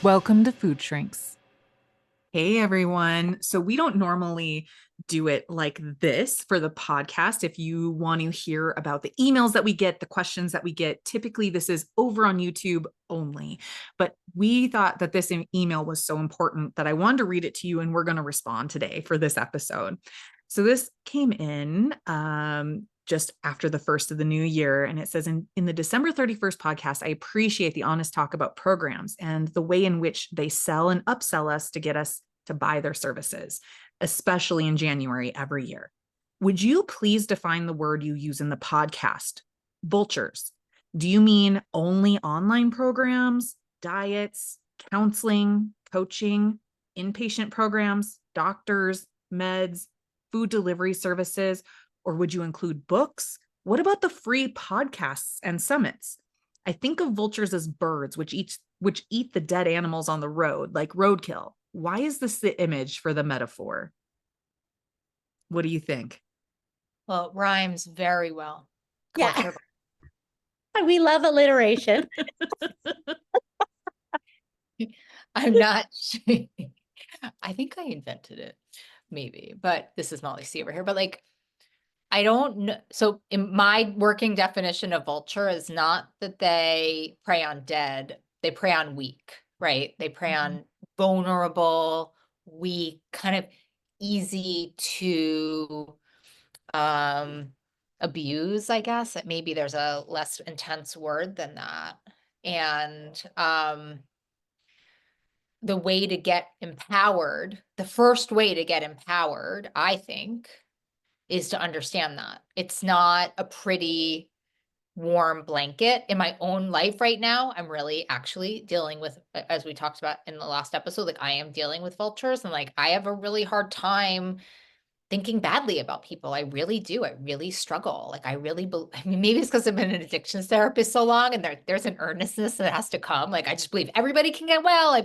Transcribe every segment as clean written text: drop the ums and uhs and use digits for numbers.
Welcome to Food Shrinks. Hey everyone. So we don't normally do it like this for the podcast. If you want to hear about the emails that we get, the questions that we get, typically this is over on YouTube only. But we thought that this email was so important that I wanted to read it to you, and we're going to respond today for this episode. So this came in just after the first of the new year. And it says in the December 31st podcast, I appreciate the honest talk about programs and the way in which they sell and upsell us to get us to buy their services, especially in January every year. Would you please define the word you use in the podcast? Vultures. Do you mean only online programs, diets, counseling, coaching, inpatient programs, doctors, meds, food delivery services, or would you include books? What about the free podcasts and summits? I think of vultures as birds, which eat the dead animals on the road, like roadkill. Why is this the image for the metaphor? What do you think? Well, it rhymes very well. Yeah. We love alliteration. I'm not sure. I think I invented it, maybe, but this is Molly C over here. But like, I don't know. So in my working definition of vulture is not that they prey on dead, they prey on weak, right? They prey on vulnerable, weak, kind of easy to abuse, I guess. Maybe there's a less intense word than that. And the way to get empowered, the first way to get empowered, I think, is to understand that it's not a pretty warm blanket. In my own life right now, I'm really actually dealing with, as we talked about in the last episode, like I am dealing with vultures, and like I have a really hard time thinking badly about people. I really do. I really struggle. Like I really, I mean, maybe it's because I've been an addictions therapist so long, and there's an earnestness that has to come. Like I just believe everybody can get well.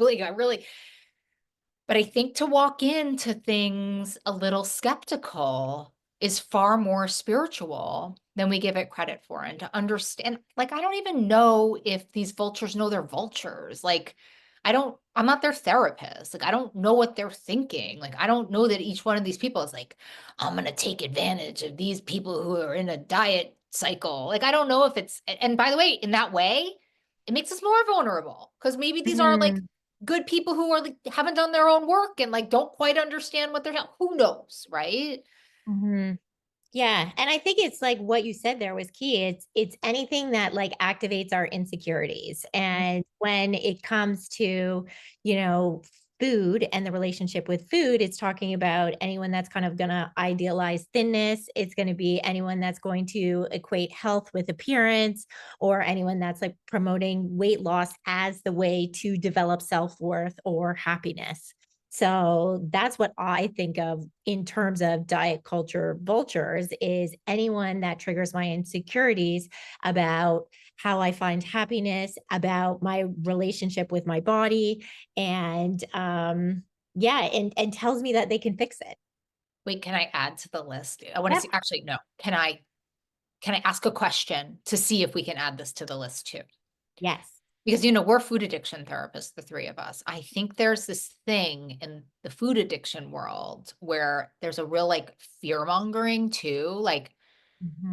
But I think to walk into things a little skeptical is far more spiritual than we give it credit for. And to understand, like, I don't even know if these vultures know they're vultures. Like, I'm not their therapist. Like, I don't know what they're thinking. Like, I don't know that each one of these people is like, I'm going to take advantage of these people who are in a diet cycle. Like, I don't know if and by the way, in that way, it makes us more vulnerable because maybe these are like good people who are like haven't done their own work and like don't quite understand what who knows, right? Yeah. And I think it's like what you said there was key. It's anything that like activates our insecurities. And when it comes to, food and the relationship with food, it's talking about anyone that's kind of going to idealize thinness. It's going to be anyone that's going to equate health with appearance, or anyone that's like promoting weight loss as the way to develop self-worth or happiness. So that's what I think of in terms of diet culture vultures, is anyone that triggers my insecurities about how I find happiness, about my relationship with my body, and and tells me that they can fix it. Wait, can I add to the list? I want to see, actually, no. Can I ask a question to see if we can add this to the list too? Yes. Because, we're food addiction therapists, the three of us. I think there's this thing in the food addiction world where there's a real like fear mongering too. Like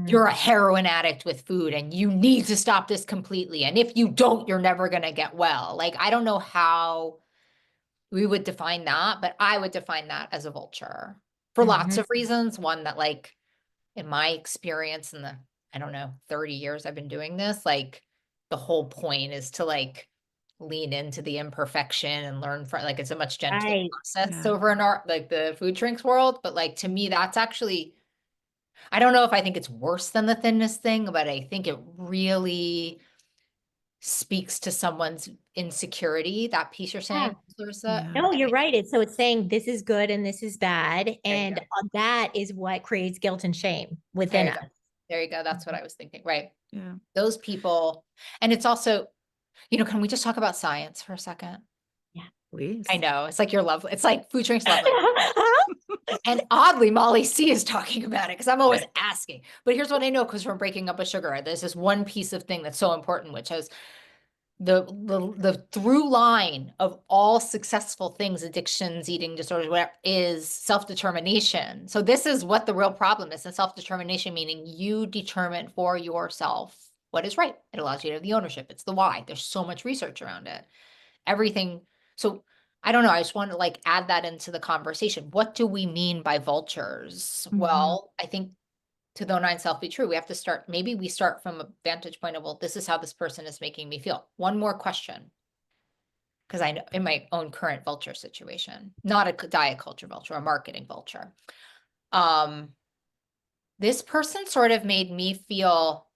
you're a heroin addict with food and you need to stop this completely. And if you don't, you're never going to get well. Like, I don't know how we would define that, but I would define that as a vulture for lots of reasons. One, that like in my experience in the, I don't know, 30 years I've been doing this, like the whole point is to like lean into the imperfection and learn from, like, it's a much gentler process over in our, like the food drinks world. But like, to me, that's actually, I don't know if I think it's worse than the thinness thing, but I think it really speaks to someone's insecurity, that piece you're saying. No, you're right. It's saying this is good and this is bad. And that is what creates guilt and shame within us. There you go. That's what I was thinking. Right. Yeah. Those people. And it's also, can we just talk about science for a second? Yeah, please. I know. It's like your love. It's like food drinks love. And oddly, Molly C is talking about it because I'm always asking. But here's what I know, because from Breaking Up with Sugar, there's this one piece of thing that's so important, which is the through line of all successful things, addictions, eating disorders, whatever, is self-determination. So this is what the real problem is. And self-determination, meaning you determine for yourself what is right. It allows you to have the ownership. It's the why. There's so much research around it. Everything. So I don't know. I just want to like add that into the conversation. What do we mean by vultures? Well, I think to the nine self be true, we have to start, maybe we start from a vantage point of, well, this is how this person is making me feel. One more question. Because I know in my own current vulture situation, not a diet culture vulture, a marketing vulture. This person sort of made me feel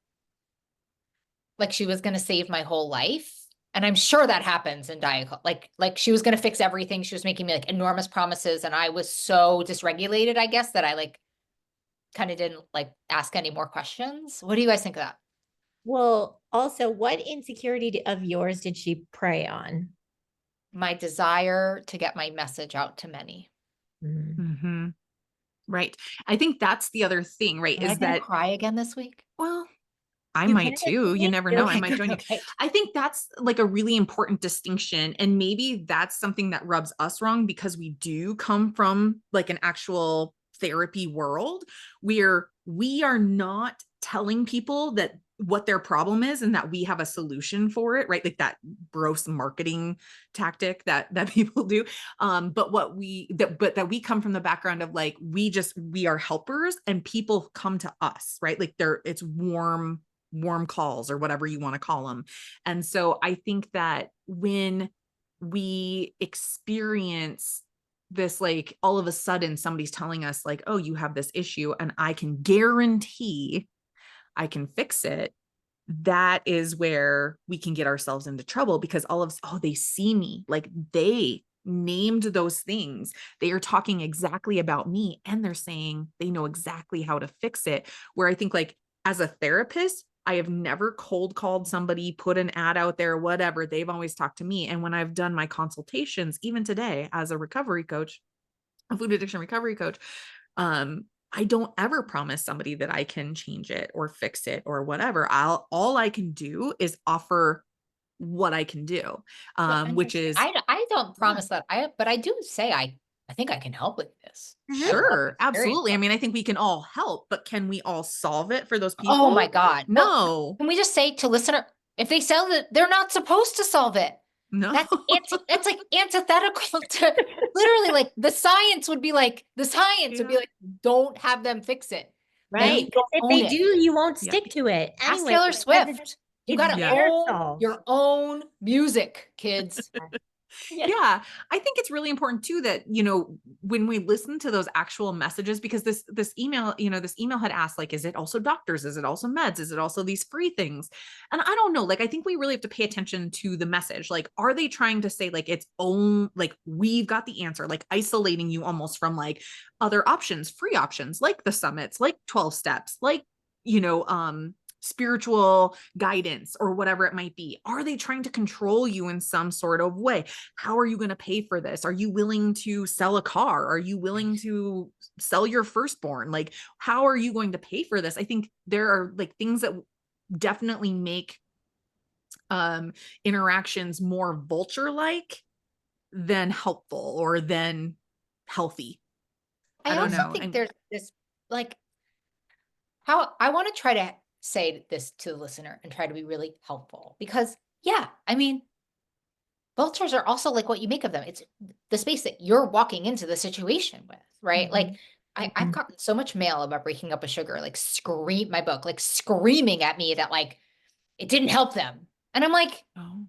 like she was going to save my whole life. And I'm sure that happens in diet, like she was going to fix everything. She was making me like enormous promises. And I was so dysregulated, I guess, that I like kind of didn't like ask any more questions. What do you guys think of that? Well, also, what insecurity of yours did she prey on? My desire to get my message out to many. Right. I think that's the other thing, right? Am I gonna cry again this week? Well, I You might can too. You never know. I okay, might join you. Okay. I think that's like a really important distinction. And maybe that's something that rubs us wrong because we do come from like an actual therapy world where we are not telling people that what their problem is and that we have a solution for it, right? Like that gross marketing tactic that people do. But that we come from the background of like we are helpers and people come to us, right? Like it's warm calls or whatever you want to call them. And so I think that when we experience this, like all of a sudden somebody's telling us like, oh, you have this issue and I can guarantee I can fix it, that is where we can get ourselves into trouble because they see me, like they named those things. They are talking exactly about me and they're saying they know exactly how to fix it. Where I think like as a therapist, I have never cold called somebody, put an ad out there, whatever. They've always talked to me. And when I've done my consultations, even today as a recovery coach, a food addiction recovery coach, I don't ever promise somebody that I can change it or fix it or whatever. All I can do is offer what I can do, which is I don't promise that but I do say I think I can help with this. sure, absolutely. I mean, I think we can all help, but can we all solve it for those people? Oh my God. No. Can we just say to listener, if they sell it, they're not supposed to solve it. No. That's like antithetical to literally like the science would be like, don't have them fix it. right. Because if they do, you won't stick to it. Ask Anyway, Taylor Swift. You got to own your own music, kids. Yeah, I think it's really important too that, when we listen to those actual messages, because this email, this email had asked like, is it also doctors? Is it also meds? Is it also these free things? And I don't know, like, I think we really have to pay attention to the message. Like, are they trying to say like its own, like, we've got the answer, like isolating you almost from like other options, free options, like the summits, like 12 steps, like, spiritual guidance or whatever it might be? Are they trying to control you in some sort of way? How are you going to pay for this? Are you willing to sell a car? Are you willing to sell your firstborn? Like, how are you going to pay for this? I think there are like things that definitely make interactions more vulture-like than helpful or than healthy. I don't know. Think there's this like how I want to try to say this to the listener and try to be really helpful because I mean, vultures are also like what you make of them. It's the space that you're walking into the situation with, right? Like I've gotten so much mail about breaking up with sugar, like my book, like screaming at me that like it didn't help them. And I'm like, oh,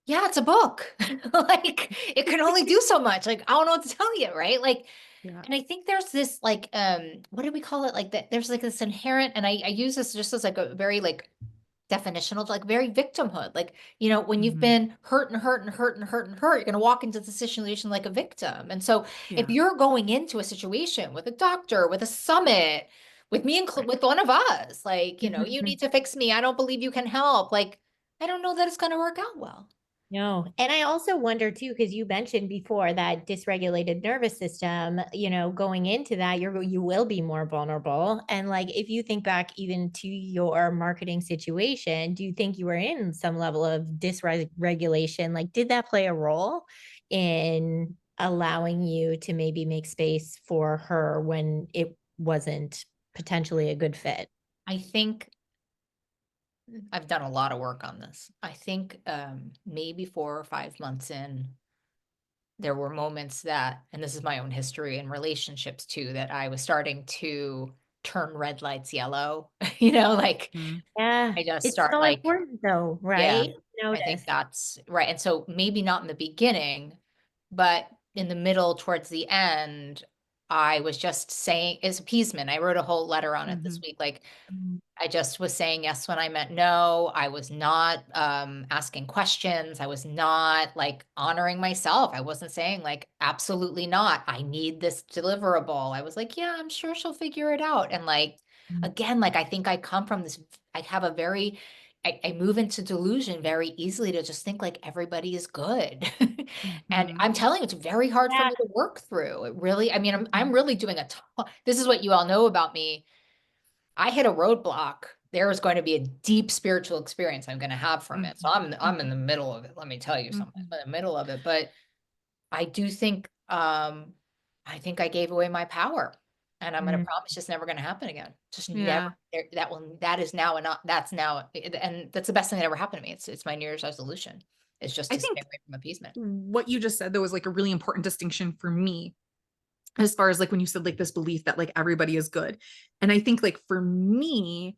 yeah, it's a book. Like it can only do so much. Like, I don't know what to tell you, right? Like, and I think there's this like, what do we call it? Like that there's like this inherent, and I use this just as like a very like definitional, like very victimhood. Like, when you've been hurt and hurt and hurt and hurt and hurt, you're going to walk into the situation like a victim. And so if you're going into a situation with a doctor, with a summit, with me, with one of us, like, you need to fix me. I don't believe you can help. Like, I don't know that it's going to work out well. No. And I also wonder too, because you mentioned before that dysregulated nervous system, going into that, you will be more vulnerable. And like if you think back even to your marketing situation, do you think you were in some level of dysregulation? Like, did that play a role in allowing you to maybe make space for her when it wasn't potentially a good fit? I think I've done a lot of work on this. I think maybe 4 or 5 months in, there were moments that, and this is my own history and relationships too, that I was starting to turn red lights yellow. Like Mm. Yeah. I just It's start so like, important though, yeah, right? I think Notice. that's right. And so maybe not in the beginning, but in the middle towards the end, I was just saying is appeasement. I wrote a whole letter on it this Mhm. week. Like Mm. I just was saying yes when I meant no. I was not asking questions. I was not like honoring myself. I wasn't saying like absolutely not. I need this deliverable. I was like, yeah, I'm sure she'll figure it out. And like Mm. again, like I think I come from this, I have a very I move into delusion very easily to just think like everybody is good. And Mhm. I'm telling you, it's very hard for Yeah. me to work through. It really, I mean, I'm Mhm. really doing a ton. This is what you all know about me. I hit a roadblock, there is going to be a deep spiritual experience I'm going to have from it. So Mhm. I'm in the middle of it. Let me tell you something. Mhm. I'm in the middle of it, but I do think I think I gave away my power. And I'm going to Mm, promise it's never going to happen again. Just never Yeah. that is now and not that's now and that's the best thing that ever happened to me. It's my New Year's resolution. It's just I to stay think away from appeasement. what you just said though was like a really important distinction for me as far as like when you said like this belief that like everybody is good. And I think like for me,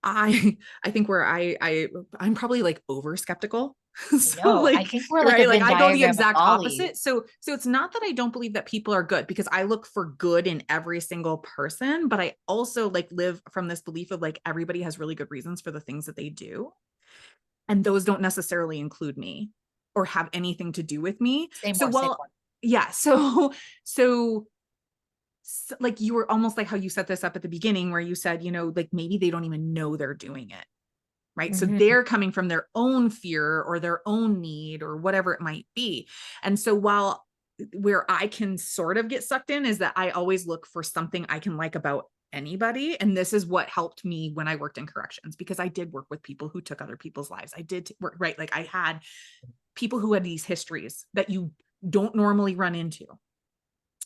I think where I'm probably like over skeptical. I So know. I like think we're like a right, like Venn I go the diagram of exact Molly. opposite. So it's not that I don't believe that people are good because I look for good in every single person, but I also like live from this belief of like everybody has really good reasons for the things that they do. And those don't necessarily include me or have anything to do with me. Say So more, say well, more. yeah, so like you were almost like how you set this up at the beginning where you said, like maybe they don't even know they're doing it. Right. So mhm, they're coming from their own fear or their own need or whatever it might be. And so while where I can sort of get sucked in is that I always look for something I can like about anybody. And this is what helped me when I worked in corrections because I did work with people who took other people's lives. I did work, right? Like I had people who had these histories that you don't normally run into.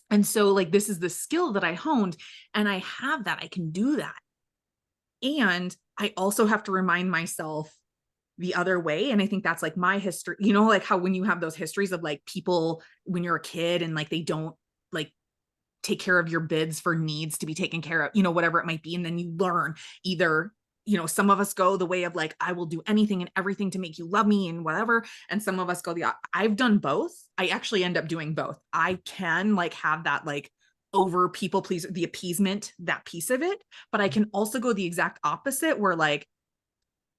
And so like this is the skill that I honed and I have that. I can do that. And I also have to remind myself the other way. And I think that's like my history, like how when you have those histories of like people when you're a kid and like they don't like take care of your bids for needs to be taken care of, whatever it might be. And then you learn either, some of us go the way of like, I will do anything and everything to make you love me and whatever. And some of us go I've done both. I actually end up doing both. I can like have that like over people please the appeasement, that piece of it. But I can also go the exact opposite where like,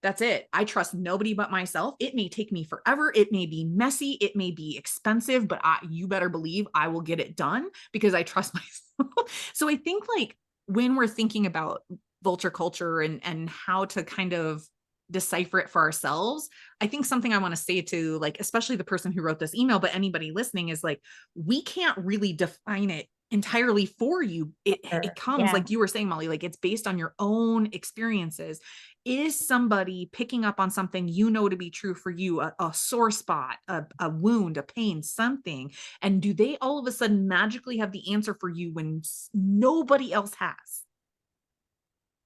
that's it. I trust nobody but myself. It may take me forever. It may be messy. It may be expensive, but you better believe I will get it done because I trust myself. So I think like when we're thinking about vulture culture and how to kind of decipher it for ourselves, I think something I want to say to like, especially the person who wrote this email, but anybody listening is like, we can't really define it entirely for you. It sure. comes Yeah. like you were saying, Molly, like it's based on your own experiences. Is somebody picking up on something to be true for you, a sore spot, a wound, a pain, something? And do they all of a sudden magically have the answer for you when nobody else has?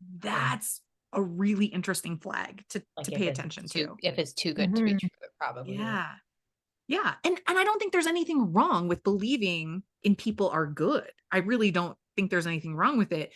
Yeah. That's a really interesting flag to Like pay attention to. if it's too good to be Mhm. true, it probably is. Yeah. Yeah. And I don't think there's anything wrong with believing in people are good. I really don't think there's anything wrong with it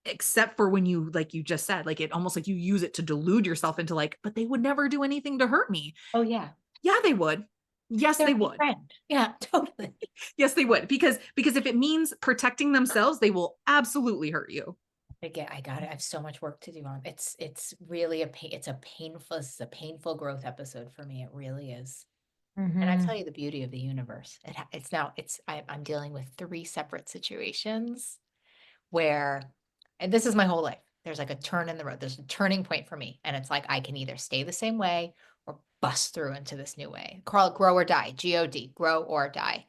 except for when you like you just said like it almost like you use it to delude yourself into like but they would never do anything to hurt me. Oh yeah. Yeah they would. Yes They're they my would. friend. Yeah, totally. Yes they would because if it means protecting themselves they will absolutely hurt you. I got it. I have so much work to do on. It's really it's a painful growth episode for me. It really is. And I tell Mhm. you the beauty of the universe. It's now I'm dealing with three separate situations where, and this is my whole life. There's like a turn in the road. There's a turning point for me, and it's like I can either stay the same way or bust through into this new way. Grow or die, G-O-D, grow or die.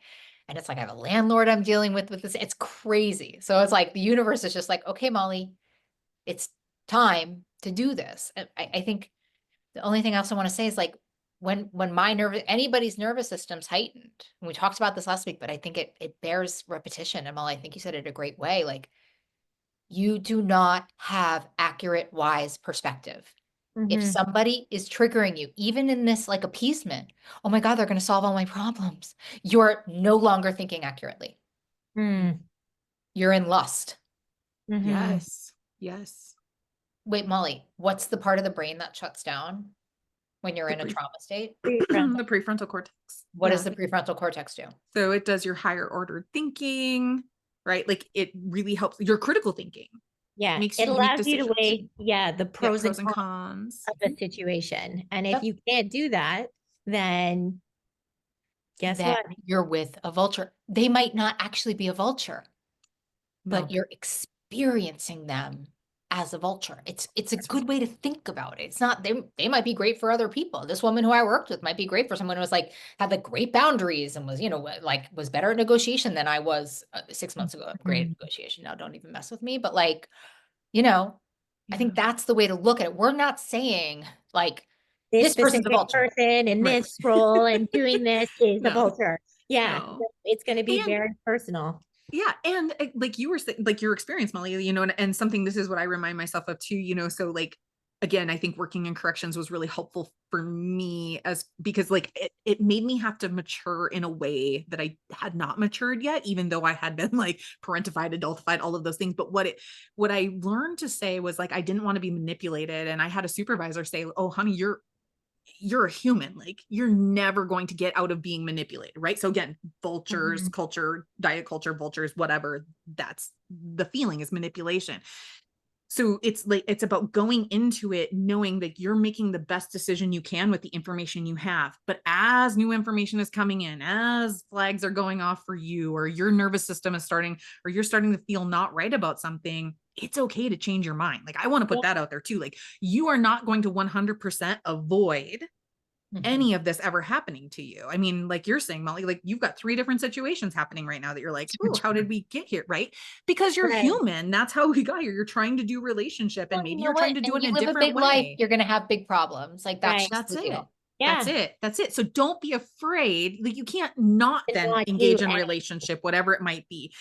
And it's like, I have a landlord I'm dealing with this. It's crazy. So it's like the universe is just like, okay, Molly, it's time to do this. And I think the only thing else I want to say is like, when anybody's nervous system's heightened, and we talked about this last week, but I think it bears repetition. And Molly, I think you said it a great way. Like, you do not have accurate, wise perspective. If somebody is triggering you, even in this like appeasement, oh my God, they're going to solve all my problems. You're no longer thinking accurately. You're in lust. Yes. Yes. Wait, Molly, what's the part of the brain that shuts down when you're The in a trauma state? The prefrontal cortex. What does the prefrontal cortex do? So it does your higher order thinking, right? Like it really helps your critical thinking. Yeah, Makes it you make allows you to decisions. weigh, the pros and cons cons. of the situation. And if Yep. you can't do that, then guess Then what? you're with a vulture. They might not actually be a vulture, No. but you're experiencing them as a vulture. It's a good way to think about it. It's not, they might be great for other people. This woman who I worked with might be great for someone who was like, had like great boundaries and was, you know, like was better at negotiation than I was 6 months ago. I'm great at negotiation now. Don't even mess with me. But like, you know, I think that's the way to look at it. We're not saying like This person's a specific vulture. person in Right. this role and doing this is a No. vulture. Yeah, No. it's going to be And- very personal. Yeah. And like you were saying, like your experience, Molly, you know, and something, this is what I remind myself of too, you know, so like, again, I think working in corrections was really helpful for me because like it made me have to mature in a way that I had not matured yet, even though I had been like parentified, adultified, all of those things. But what I learned to say was like, I didn't want to be manipulated. And I had a supervisor say, oh, honey, you're a human. Like you're never going to get out of being manipulated. Right. So again, vultures, culture, diet culture, vultures, whatever, that's the feeling is manipulation. So it's like, it's about going into it, knowing that you're making the best decision you can with the information you have. But as new information is coming in, as flags are going off for you, or your nervous system is starting, or you're starting to feel not right about something, it's okay to change your mind. Like I want to put that out there too. Like you are not going to 100% avoid any of this ever happening to you. I mean, like you're saying, Molly, like you've got 3 different situations happening right now that you're like, oh, how did we get here? Right. Because you're human. That's how we got here. You're trying to do relationship and maybe you're trying to do it in a different way. Life, you're going to have big problems. Like that's it. Deal. Yeah. That's it. So don't be afraid. Like you can't not then engage in relationship, whatever it might be.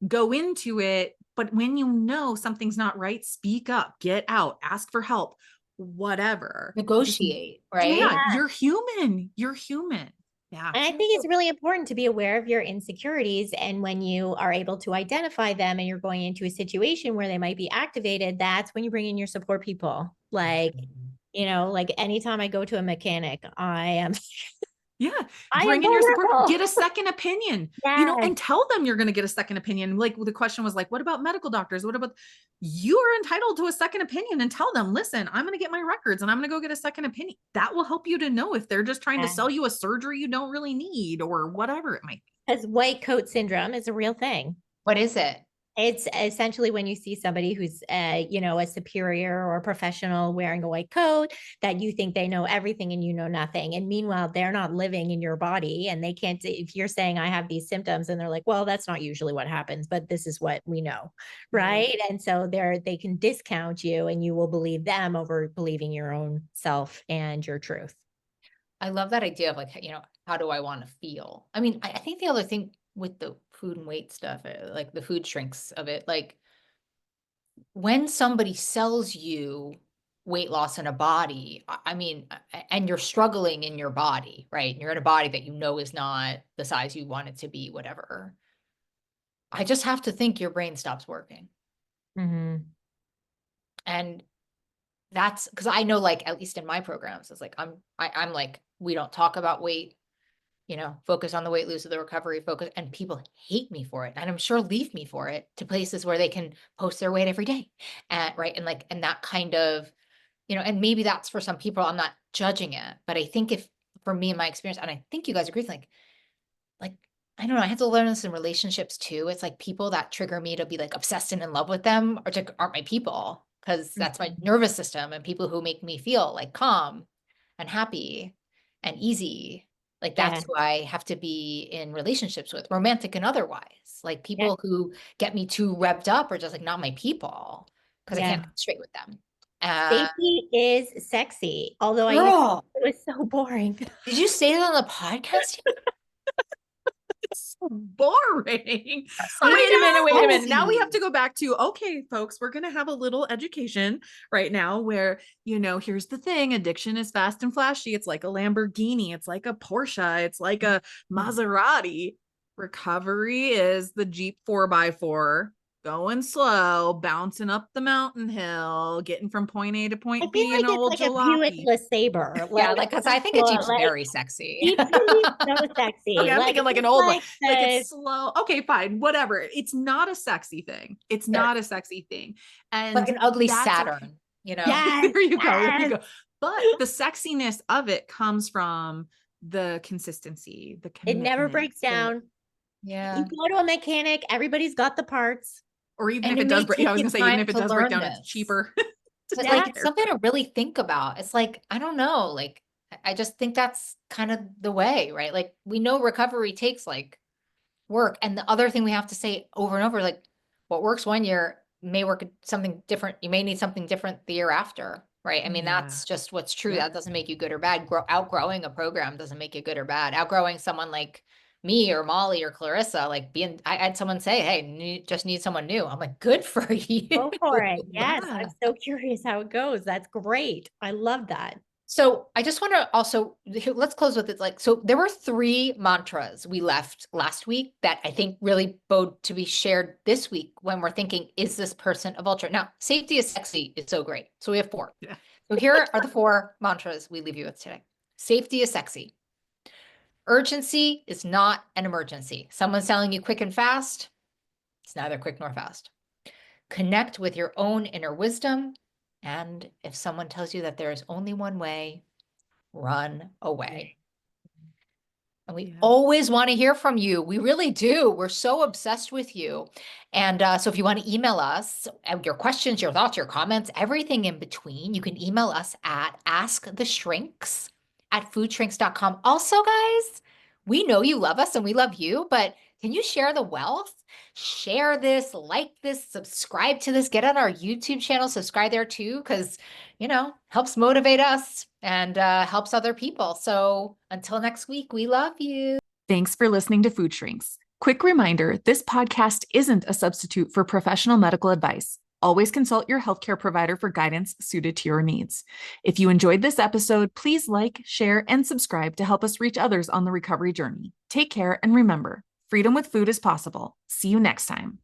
Go into it. But when you know something's not right, speak up, get out, ask for help, whatever. Negotiate, right? Yeah, you're human. You're human. Yeah. And I think it's really important to be aware of your insecurities. And when you are able to identify them and you're going into a situation where they might be activated, that's when you bring in your support people. Like, you know, like anytime I go to a mechanic, I am bring in your support, get a second opinion, you know, and tell them you're going to get a second opinion. Like the question was like, what about medical doctors? What about, you are entitled to a second opinion, and tell them, listen, I'm going to get my records and I'm going to go get a second opinion. That will help you to know if they're just trying to sell you a surgery you don't really need or whatever it might be. Because white coat syndrome is a real thing. What is it? It's essentially when you see somebody who's, you know, a superior or a professional wearing a white coat, that you think they know everything and you know nothing. And meanwhile, they're not living in your body, and they can't, if you're saying I have these symptoms and they're like, well, that's not usually what happens, but this is what we know. Right. And so they can discount you and you will believe them over believing your own self and your truth. I love that idea of like, you know, how do I want to feel? I mean, I think the other thing with the food and weight stuff, like the food shrinks of it, like when somebody sells you weight loss in a body, I mean, and you're struggling in your body, right? You're in a body that you know is not the size you want it to be, whatever. I just have to think your brain stops working. And that's because I know, like, at least in my programs, it's like, I'm like, we don't talk about weight, you know, focus on the weight, lose the recovery, focus. And people hate me for it. And I'm sure leave me for it to places where they can post their weight every day. Right. And like, and that kind of, you know, and maybe that's for some people, I'm not judging it, but I think if for me and my experience, and I think you guys agree, like, I don't know, I have to learn this in relationships too. It's like people that trigger me to be like obsessed and in love with them aren't my people, because that's my nervous system, and people who make me feel like calm and happy and easy. Like Yeah. that's who I have to be in relationships with, romantic and otherwise. Like people who get me too revved up are just like not my people because I Yeah. can't get straight with them. Safety is sexy, although I used to Girl, think it was so boring. did you say that on the podcast? It's so boring. Say Wait a minute, wait a minute. sexy. Now we have to go back to, okay, folks, we're going to have a little education right now where, here's the thing. Addiction is fast and flashy. It's like a Lamborghini. It's like a Porsche. It's like a Maserati. Recovery is the Jeep 4x4, going slow, bouncing up the mountain hill, getting from point A to I point feel B like in it's old like a Buick jalopy. LeSabre. Yeah, like because I think a Jeep's like, very sexy. Jeep can be so sexy. Okay, I'm thinking like an it's old one. Like the- it's slow. Okay, fine, whatever. It's not a sexy thing. It's not a sexy thing. And like an ugly that's Saturn, you know? Yes, there you go. There you yes. go. But the sexiness of it comes from the consistency, the It commitment. never breaks down. Yeah. You go to a mechanic, everybody's got the parts. Or even And if it it does may break, take I was you gonna say, even time if it to does break learn down, it's this. cheaper. to But take like it's care something of. to really think about. It's like, I don't know, like I just think that's kind of the way, right? Like we know recovery takes like work. And the other thing we have to say over and over, like what works one year may work something different. You may need something different the year after, right? I mean, Yeah. that's just what's true. Yeah. That doesn't make you good or bad. Outgrowing a program doesn't make you good or bad. Outgrowing someone like me or Molly or Clarissa, like I had someone say, hey, just need someone new. I'm like, good for you. Go for it. Yes. Yeah. I'm so curious how it goes. That's great. I love that. So I just want to also, let's close with it. Like, so there were 3 mantras we left last week that I think really bode to be shared this week when we're thinking, is this person a vulture? Now, safety is sexy is so great. So we have 4. Yeah. So here are the 4 mantras we leave you with today. Safety is sexy. Urgency is not an emergency. Someone's telling you quick and fast. It's neither quick nor fast. Connect with your own inner wisdom. And if someone tells you that there is only one way, run away. And we always want to hear from you. We really do. We're so obsessed with you. And so if you want to email us your questions, your thoughts, your comments, everything in between, you can email us at asktheshrinks@foodshrinks.com. Also, guys, we know you love us and we love you, but can you share the wealth? Share this, like this, subscribe to this, get on our YouTube channel, subscribe there too, because, helps motivate us and helps other people. So until next week, we love you. Thanks for listening to Food Shrinks. Quick reminder, this podcast isn't a substitute for professional medical advice. Always consult your healthcare provider for guidance suited to your needs. If you enjoyed this episode, please like, share, and subscribe to help us reach others on the recovery journey. Take care, and remember, freedom with food is possible. See you next time.